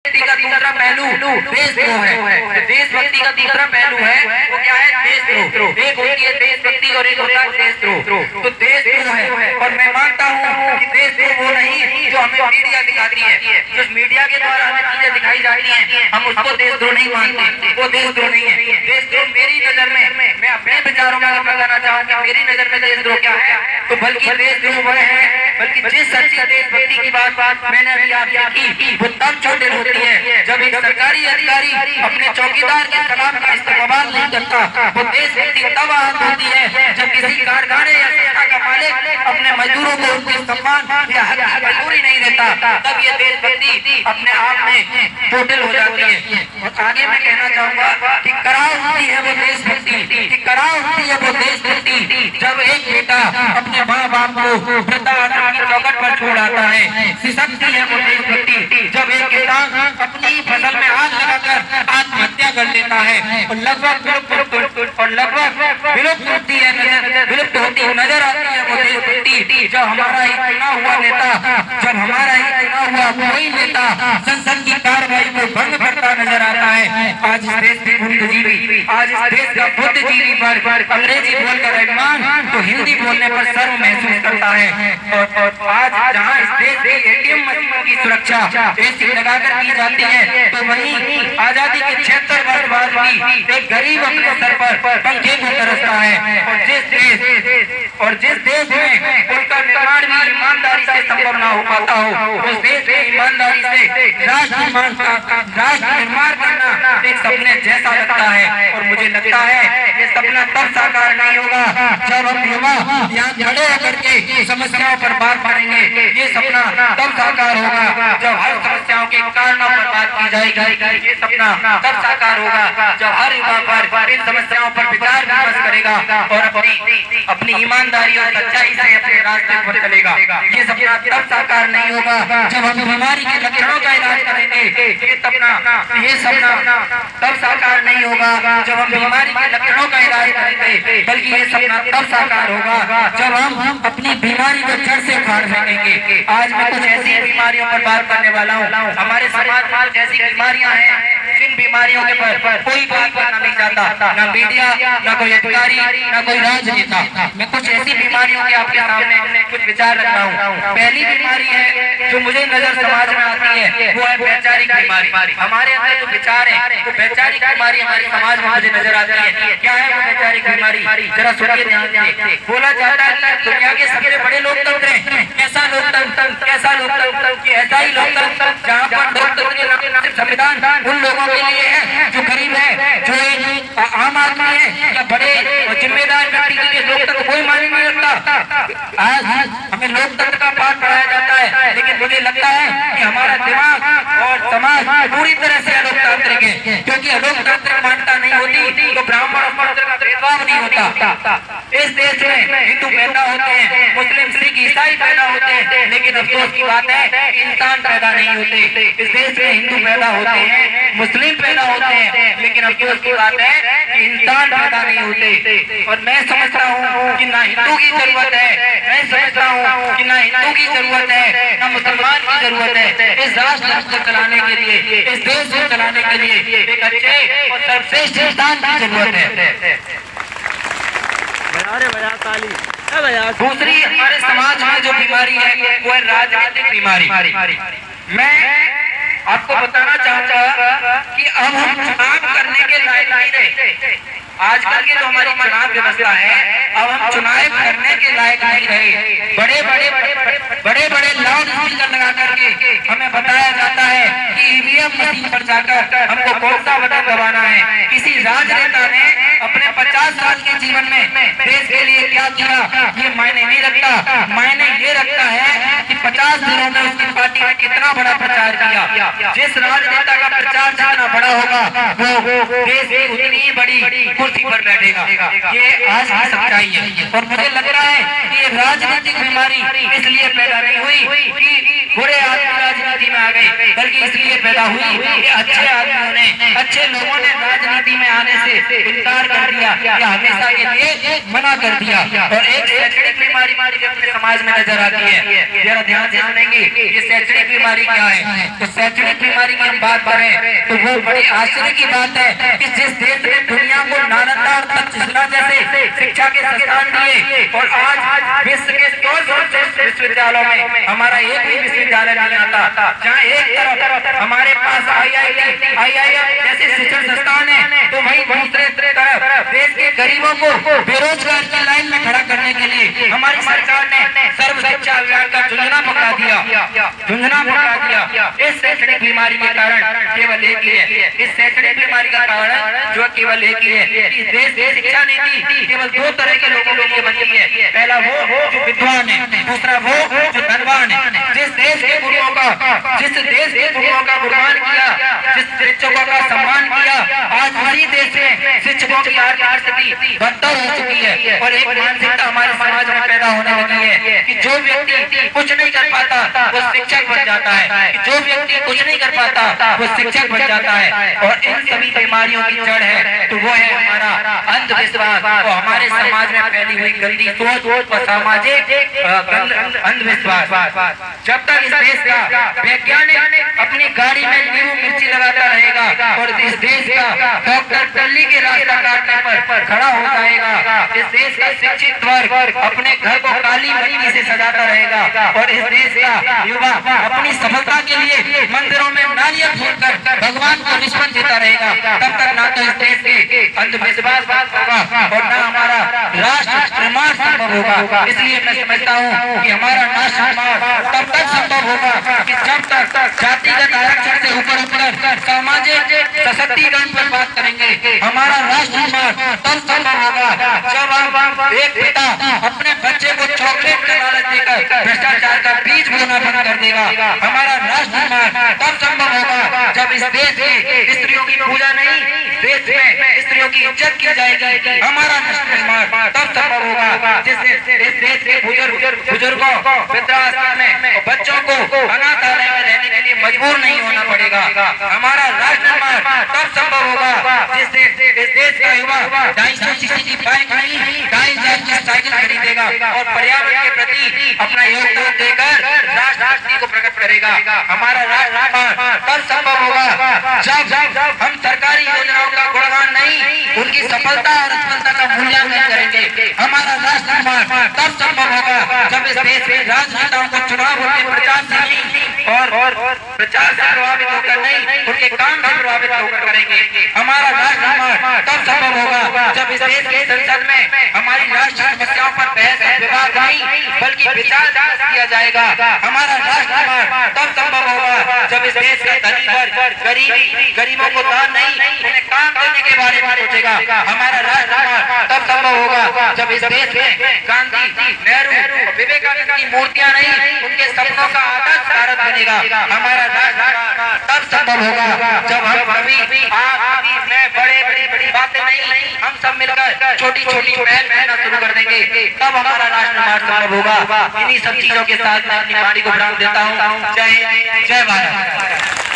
का दूसरा पहलू देशद्रोह है। देशभक्ति का दूसरा पहलू है वो क्या है? देशद्रोह। एक होती है देशभक्ति और एक होता है देशद्रोह। तो देशद्रोह है और मैं मानता हूँ कि देशद्रोह वो नहीं जो हमें मीडिया दिखाती है, जो मीडिया के द्वारा हमें चीजें दिखाई जाती हैं, हम उसको देशद्रोह नहीं मानते, वो देशद्रोह नहीं है। देशद्रोह मेरी नजर में, मैं अपने विचारों में बताना चाहूँगा, मेरी नजर में देशद्रोह क्या है, तो बल्कि देशद्रोह वह है, बल्कि जिस सच्ची देशभक्ति की बात मैंने अभी आपसे की वो तब छोटे होती है जब एक सरकारी अधिकारी अपने चौकीदार के सलाम का इस्तेमाल नहीं करता। वो देशभक्ति तब आरंभ होती है जब किसी कारखाने या संस्था का मालिक अपने मजदूरों को उनके सम्मान या हक की मजदूरी नहीं देता, तब ये देशभक्ति अपने आप में टोटल हो जाती है। और आगे मैं कहना चाहूंगा कि करार होती है वो देशभक्ति, कि करार होती है वो देशभक्ति जब एक बेटा अपने माँ बाप को वृद्धाश्रम की चौखट पर छोड़ आता है। सिसकती है वो देशभक्ति जब एक किसान अपनी फसल में आग लगाकर आत्महत्या कर लेता है और लगभग विलुप्त होती है, विलुप्त होती है नजर आती है वो देशभक्ति जब हमारा ही चुना हुआ नेता, जब हमारा ही चुना हुआ कोई नेता संसद की कार्रवाई को भंग करता नजर आता है। आज इस देश के बुद्धिजीवी, आज इस देश का बुद्धिजीवी पर अंग्रेजी बोलकर अभिमान तो हिंदी बोलने पर सर्व महसूस करता है। और आज जहाँ इस देश के एटीएम मशीनों की सुरक्षा ऐसी लगाकर की जाती है, तो वहीं आजादी के 76 वर्ष बाद भी एक गरीब अपने सर पर पंखे को तरसता है। और जिस देश में पुल का निर्माण भी ईमानदारी से संभव न हो पाता हो, उस देश में ईमानदारी से राष्ट्र निर्माण करना एक सपने जैसा लगता है। और मुझे लगता है ये सपना तब साकार नहीं होगा जब हम युवा यहाँ खड़े होकर के समस्याओं पर बात करेंगे। ये सपना तब साकार होगा जब हर समस्याओं के कारणों पर बात की जाएगी। ये सपना तब साकार होगा जब हर युवा पर इन समस्याओं पर विचार विमर्श करेगा और अपनी ईमानदारी और सच्चाई से अपने रास्ते पर चलेगा। ये सपना तब साकार नहीं होगा जब हम बीमारी के लक्षणों का इलाज करेंगे। ये सपना तब साकार नहीं होगा जब हम बीमारी के लक्षणों का इलाज करेंगे, बल्कि ये सपना तब साकार होगा जब हम अपनी बीमारी को जड़ से उखाड़ सकेंगे। आज मैं कुछ ऐसी बीमारियों पर बात करने वाला हूँ। हमारे समाज में ऐसी बीमारियां हैं जिन बीमारियों के पर कोई बात करना नहीं चाहता, ना मीडिया, ना कोई अधिकारी, ना कोई राजनेता। मैं कुछ ऐसी बीमारियों के आपके सामने कुछ विचार रख रहा हूँ। पहली बीमारी है जो मुझे नजर समाज में आती है वो है वैचारिक बीमारी। हमारे अंदर जो विचार है वो वैचारिक बीमारी हमारे समाज में मुझे नजर आती है। क्या है वो वैचारिक बीमारी? जरा सुनिए ध्यान से। बोला जाता है कि दुनिया के सबसे बड़े लोकतंत्र है। कैसा लोकतंत्र? कैसा लोकतंत्र? ऐसा ही लोकतंत्र जहाँ पर लोकतंत्र संविधान उन लोगों के लिए है जो गरीब है, जो एक आम आदमी है या बड़े और जिम्मेदार व्यक्ति के लिए लोकतंत्र कोई मायने नहीं रखता। आज हमें लोकतंत्र का पाठ पढ़ाया जाता है, लेकिन मुझे लगता है कि हमारा दिमाग और समाज पूरी तरह से अलोकतांत्रिक है, क्योंकि अलोकतंत्र मान्यता नहीं होती तो ब्राह्मण और भेदभाव नहीं होता। इस देश में हिंदू पैदा होते हैं, मुस्लिम, सिख, ईसाई पैदा होते हैं, लेकिन अफसोस की बात है कि इंसान पैदा नहीं होते। इस देश में हिंदू पैदा होते हैं, मुस्लिम पैदा होते हैं, लेकिन अफसोस की बात है कि इंसान पैदा नहीं होते। और मैं समझता हूँ कि ना हिंदू की जरूरत है, मैं समझता हूँ कि ना हिंदू की जरूरत है, ना मुसलमान की जरूरत है। इस राष्ट्र को चलाने के लिए, इस देश को चलाने के लिए एक अच्छे और सर्वश्रेष्ठ इंसान की जरूरत है। दूसरी हमारे समाज में जो बीमारी है वो है राजनीतिक बीमारी। मैं आपको बताना चाहूंगा कि अब हम चुनाव करने के लायक नहीं रहे। आजकल की जो हमारी चुनाव व्यवस्था है, अब हम चुनाव करने के लायक नहीं रहे। बड़े बड़े लाउड स्पीकर लगा करके हमें बताया जाता है कि ईवीएम मशीन पर जाकर हमको कौन सा बटन दबाना है। किसी राजनेता ने अपने 50 साल के जीवन में देश के लिए क्या किया ये मायने नहीं रखता। मायने ये रखता है कि 50 दिनों में उसकी पार्टी ने कितना बड़ा प्रचार किया। जिस राजनेता का प्रचार जितना बड़ा होगा वो देश की उतनी ही बड़ी कुर्सी पर बैठेगा। ये आज की सच्चाई है। और मुझे लग रहा है कि ये राजनीतिक बीमारी इसलिए पैदा नहीं हुई कि बुरे आदमी राजनीति में आ गए, बल्कि इसलिए पैदा हुई कि अच्छे आदमियों ने, अच्छे लोगों ने राजनीति में आने से इनकार कर दिया या हमेशा के लिए मना कर दिया। और एक शैक्षणिक बीमारी अपने समाज में नजर आती है, जरा ध्यान से सुनेंगे ये शैक्षणिक बीमारी क्या है। तो शैक्षणिक बीमारी की हम बात करें तो वो बड़ी आश्चर्य की बात है कि जिस देश ने दुनिया को नालंदा और तक्षशिला जैसे शिक्षा के संस्थान दिए और आज विश्व के 200 विश्वविद्यालयों में हमारा एक भी विश्वविद्यालय नहीं आता, जहाँ एक तरफ हमारे पास IIM जैसे शिक्षण संस्थान है, तो वहीं दूसरे तरफ देश के गरीबों को बेरोजगार की लाइन में खड़ा करने के लिए हमारी सरकार ने सर्व शिक्षा अभियान का झुंझुना पकड़ा दिया। इस शैक्षणिक बीमारी के कारण केवल एक ही है, इस शैक्षणिक बीमारी का कारण जो केवल एक ही है कि देश की शिक्षा नीति केवल दो तरह के लोगों के लिए बनी है। पहला वो जो विद्वान है, दूसरा वो जो धनवान है। जिस देश के गुरुओं का गुणगान किया, जिस शिक्षकों का सम्मान किया, आज उसी देश में शिक्षकों की आर्थिक स्थिति बदतर हो चुकी है और एक मानसिकता हमारे समाज में पैदा होने लगी है कि जो व्यक्ति कुछ नहीं कर पाता वो शिक्षक बन जाता है, जो व्यक्ति कुछ नहीं कर पाता वो शिक्षक बन जाता है। और इन सभी बीमारियों की जड़ है तो वो है हमारा अंधविश्वास और हमारे समाज में फैली हुई गंदी सोच और सामाजिक अंधविश्वास। जब तक इस देश का वैज्ञानिक अपनी गाड़ी में नींबू मिर्ची लगाता रहेगा और इस देश का डॉक्टर दिल्ली के रास्ता काटने पर खड़ा हो जाएगा, इस देश का शिक्षित वर्ग अपने घर को काली मट्टी से सजाता रहेगा और इस देश का युवा अपनी सफलता के लिए मंदिरों में नारियल फोड़कर भगवान को रिश्वत देता रहेगा, तब तक ना तो इस देश के अंधविश्वास होगा और ना हमारा राष्ट्र निर्माण संभव होगा। इसलिए मैं समझता हूँ कि हमारा राष्ट्र निर्माण तब तक संभव होगा कि जब तक जातिगत आरक्षण से ऊपर सामाजिक सशक्तिकरण पर बात करेंगे। हमारा राष्ट्र निर्माण तब संभव होगा जब हम एक पिता अपने बच्चे को चॉकलेट का लालच देकर भ्रष्टाचार का बीज बोना बंद कर देगा। हमारा राष्ट्र निर्माण तब संभव होगा जब इस देश में स्त्रियों की पूजा नहीं, देश में स्त्रियों की इज्जत की जाएगी। हमारा राष्ट्र निर्माण तब संभव होगा जिस इस देश के बुजुर्गों वृद्धाश्रम में बच्चों को अनाथालय में रहने के लिए मजबूर नहीं होना पड़ेगा। हमारा राष्ट्र निर्माण तब संभव होगा जिस इस देश का युवा 250cc की बाइक नहीं 2,500 की साइकिल खरीदेगा और पर्यावरण के प्रति अपना योगदान देकर राष्ट्र को प्रकट करेगा। हमारा राष्ट्र निर्माण तब संभव होगा जब हम सरकारी योजनाओं का गुणगान नहीं, उनकी सफलता और असफलता का मूल्यांकन करेंगे। हमारा राष्ट्र निर्माण तब संभव होगा जब इस देश में राजनेताओं को चुनाव होने प्रचार से नहीं और प्रचार से प्रभावित होकर नहीं, उनके काम से प्रभावित होकर करेंगे। हमारा राष्ट्र निर्माण तब संभव होगा जब इस देश की संसद में हमारी राष्ट्रीय समस्याओं पर बहस विवाद नहीं बल्कि विचार किया जाएगा। हमारा राष्ट्र निर्माण तब संभव होगा जब इस देश का धनी वर्ग गरीबों को दान नहीं, उन्हें काम देने के बारे में सोचेगा। हमारा राष्ट्र निर्माण तब संभव होगा जब इस देश में गांधी, नेहरू, विवेकानंद की मूर्तियां नहीं, उनके सपनों का आदर्श भारत बनेगा। हमारा राष्ट्र निर्माण तब संभव होगा जब हम कभी आप मैं बड़ी बातें नहीं, हम सब मिलकर छोटी छोटी पहल करना शुरू कर देंगे, तब हमारा राष्ट्र निर्माण संभव होगा। इन्हीं सब चीजों के साथ मैं अपनी वाणी को विराम देता हूँ। जय हिंद, जय भारत।